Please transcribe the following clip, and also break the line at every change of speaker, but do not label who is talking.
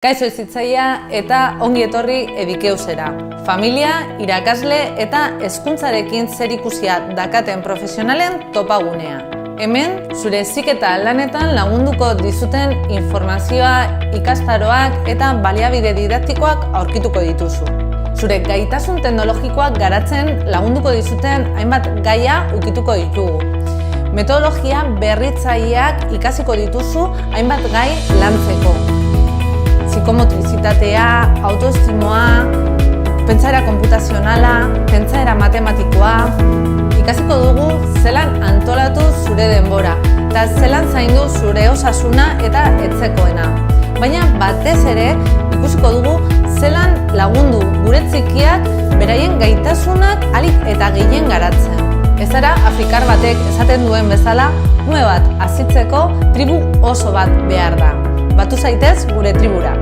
Kaixo hezitzailea eta ongi etorri Edikeusera. Familia, irakasle eta hezkuntzarekin zerikusia dakaten profesionalen topagunea. Hemen, zure heziketa lanetan lagunduko dizuten informazioa, ikastaroak eta baliabide didaktikoak aurkituko dituzu. Zure gaitasun teknologikoak garatzen lagunduko dizuten hainbat gaia ukituko ditugu. Metodologia berritzaileak ikasiko dituzu hainbat gai lantzeko. Psikomotrizitatea, autoestimoa, pentsaera konputazionala, pentsaera matematikoa. Ikasiko dugu zelan antolatu zure denbora eta zelan zaindu zure osasuna eta etzekoena. Baina batez ere ikusiko dugu zelan lagundu gure txikiak beraien gaitasunak ahalik eta gehien garatzen. Ez zara afrikar batek esaten duen bezala, ume bat hazitzeko tribu oso bat behar da. Batu zaitez gure tribura.